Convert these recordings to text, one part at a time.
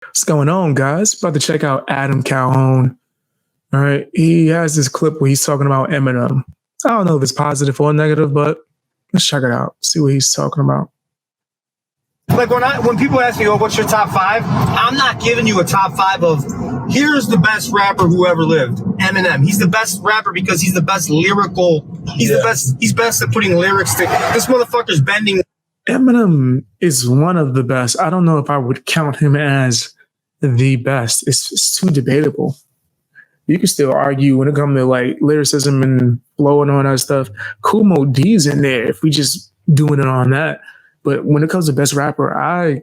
What's going on, guys? About to check out Adam Calhoun. All right. He has this clip where he's talking about Eminem. I don't know if it's positive or negative, but let's check it out. See what he's talking about. Like when people ask me, "Oh, what's your top five?" I'm not giving you a top five of here's the best rapper who ever lived. Eminem. He's the best rapper because he's the best lyrical. He's the best. He's best at putting lyrics to. This motherfucker's bending. Eminem is one of the best. I don't know if I would count him as the best. It's too debatable. You can still argue when it comes to like lyricism and flow and all that stuff. Kumo D's in there if we just doing it on that. But when it comes to best rapper, I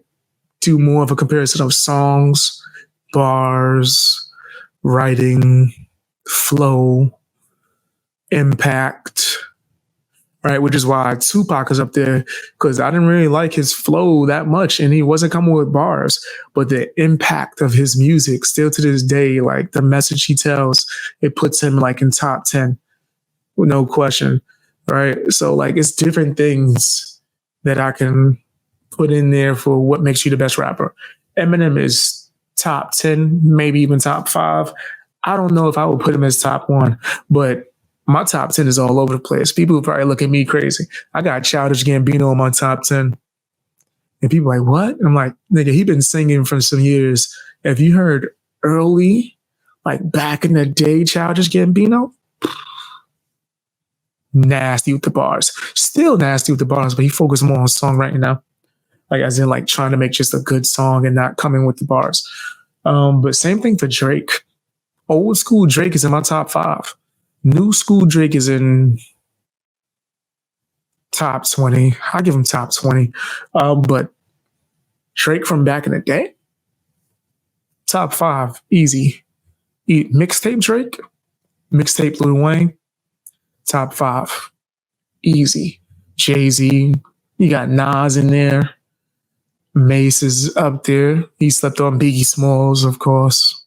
do more of a comparison of songs, bars, writing, flow, impact, right? Which is why Tupac is up there, because I didn't really like his flow that much and he wasn't coming with bars. But the impact of his music still to this day, like the message he tells, it puts him like in top 10 with no question, right? So like it's different things that I can put in there for what makes you the best rapper. Eminem is top 10, maybe even top 5. I don't know if I would put him as top 1, but my top 10 is all over the place. People would probably look at me crazy. I got Childish Gambino in my top 10. And people are like, what? I'm like, nigga, he been singing for some years. Have you heard early, like back in the day, Childish Gambino? Nasty with the bars. Still nasty with the bars, but he focused more on songwriting now. Like as in like trying to make just a good song and not coming with the bars. But same thing for Drake. Old school Drake is in my top 5. New school Drake is in top 20. I give him top 20. But Drake from back in the day, top 5, easy. Mixtape Drake, mixtape Lil Wayne, top 5, easy. Jay-Z, you got Nas in there. Mace is up there. He slept on Biggie Smalls, of course.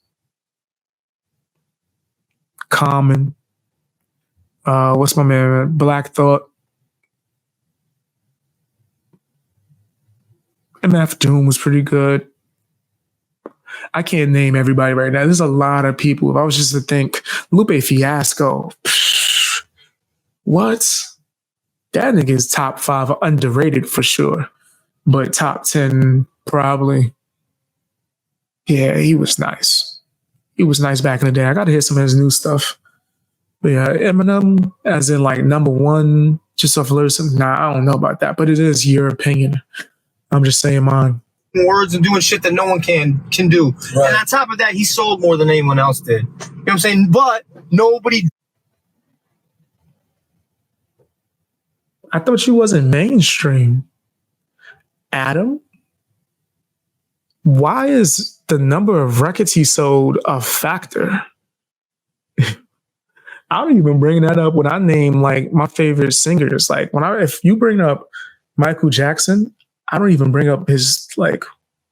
Common. What's my man? Black Thought. MF Doom was pretty good. I can't name everybody right now. There's a lot of people. If I was just to think, Lupe Fiasco. What? That nigga's top 5 underrated for sure. But top 10, probably. Yeah, he was nice. He was nice back in the day. I got to hear some of his new stuff. But yeah, Eminem, as in like number 1, just off lyricism. Nah, I don't know about that, but it is your opinion. I'm just saying mine. Words and doing shit that no one can do. Right. And on top of that, he sold more than anyone else did. You know what I'm saying? But nobody. I thought you wasn't mainstream. Adam? Why is the number of records he sold a factor? I don't even bring that up when I name like my favorite singers. Like if you bring up Michael Jackson, I don't even bring up his like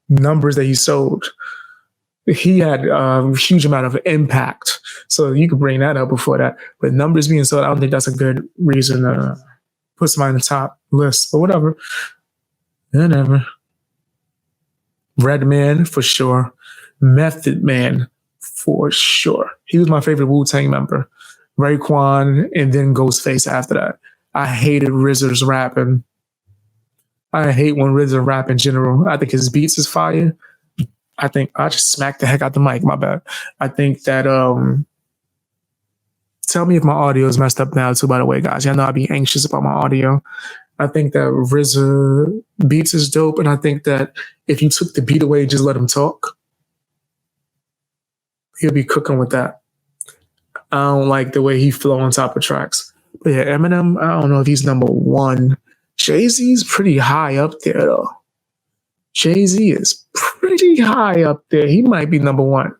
numbers that he sold. He had a huge amount of impact. So you could bring that up before that. But numbers being sold, I don't think that's a good reason to put somebody in the top list. But whatever. Whatever. Redman for sure. Method Man for sure. He was my favorite Wu-Tang member. Raekwon and then Ghostface after that. I hated RZA's rapping. I hate when RZA rap in general. I think his beats is fire. I think I just smacked the heck out the mic. My bad. I think that tell me if my audio is messed up now too, by the way, guys. Y'all know I'd be anxious about my audio. I think that RZA beats is dope, and I think that if you took the beat away and just let him talk, he'll be cooking with that. I don't like the way he flow on top of tracks. But yeah, Eminem, I don't know if he's number 1. Jay-Z's pretty high up there, though. Jay-Z is pretty high up there. He might be number 1.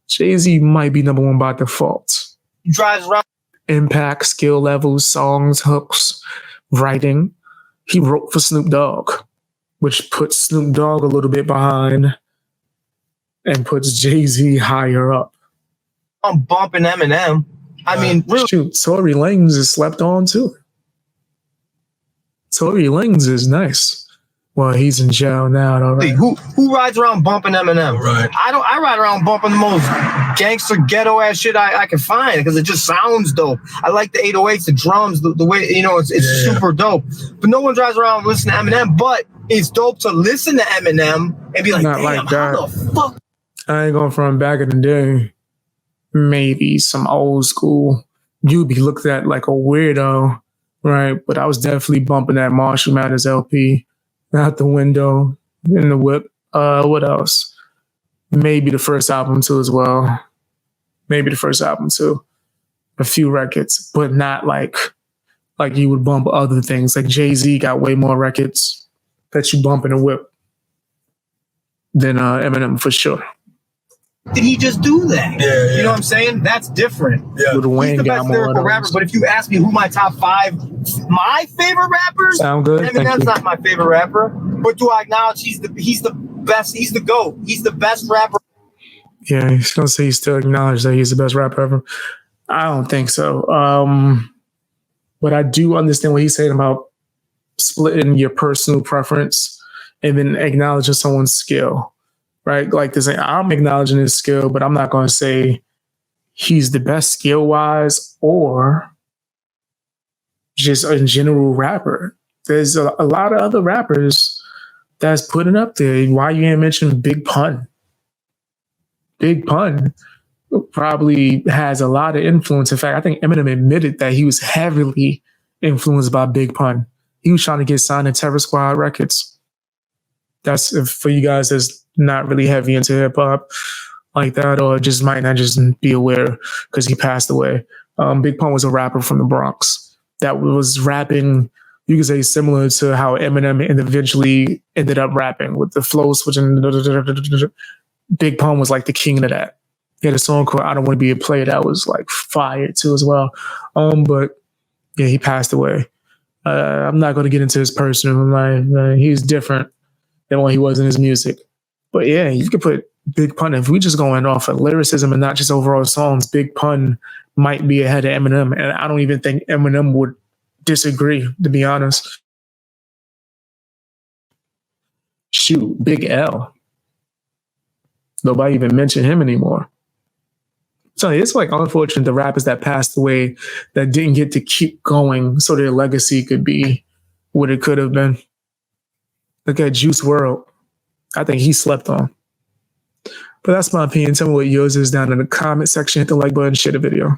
Jay-Z might be number 1 by default. He drives around. Impact, skill levels, songs, hooks, writing. He wrote for Snoop Dogg, which puts Snoop Dogg a little bit behind and puts Jay-Z higher up. I'm bumping Eminem. I mean, really. Shoot, Tory Lanez is slept on too. Tory Lanez is nice. Well, he's in jail now, though, right? Who rides around bumping Eminem? Right. I ride around bumping the most gangster ghetto ass shit I can find because it just sounds dope. I like the 808s, the drums, the way it's super dope. But no one drives around listening to Eminem. But it's dope to listen to Eminem and be like, Not damn, like that. how the fuck? I ain't going from back in the day. Maybe some old school. You'd be looked at like a weirdo, right? But I was definitely bumping that Marshall Mathers LP out the window in the whip. What else? Maybe the first album too as well. Maybe the first album too. A few records, but not like you would bump other things. Like Jay-Z got way more records that you bump in the whip than Eminem for sure. Did he just do that? Yeah. You know what I'm saying? That's different. Yeah. Lil Wayne He's the got best more lyrical of rapper, those. but if you ask me who my top 5, my favorite rappers, Sound good? Thank Eminem's you. not my favorite rapper. But do I acknowledge he's the best? He's the GOAT. He's the best rapper. Yeah, he's gonna say he still acknowledged that he's the best rapper ever. I don't think so. But I do understand what he's saying about splitting your personal preference and then acknowledging someone's skill, right? Like this, I'm acknowledging his skill, but I'm not going to say he's the best skill wise or just a general rapper. There's a lot of other rappers that's putting up there. Why you ain't mention Big Pun? Big Pun probably has a lot of influence. In fact, I think Eminem admitted that he was heavily influenced by Big Pun. He was trying to get signed to Terror Squad Records. That's for you guys that's not really heavy into hip hop like that, or just might not just be aware because he passed away. Big Pun was a rapper from the Bronx that was rapping, you could say, similar to how Eminem eventually ended up rapping with the flow switching. Big Pun was like the king of that. He had a song called "I Don't Want to Be a Player" that was like fire too as well. But yeah, he passed away. I'm not going to get into his personal life. He's different than what he was in his music. But yeah, you could put Big Pun. If we just going off of lyricism and not just overall songs, Big Pun might be ahead of Eminem. And I don't even think Eminem would disagree, to be honest. Shoot, Big L. Nobody even mentioned him anymore. So it's like unfortunate the rappers that passed away that didn't get to keep going so their legacy could be what it could have been. Look at Juice WRLD. I think he slept on. But that's my opinion. Tell me what yours is down in the comment section. Hit the like button, share the video.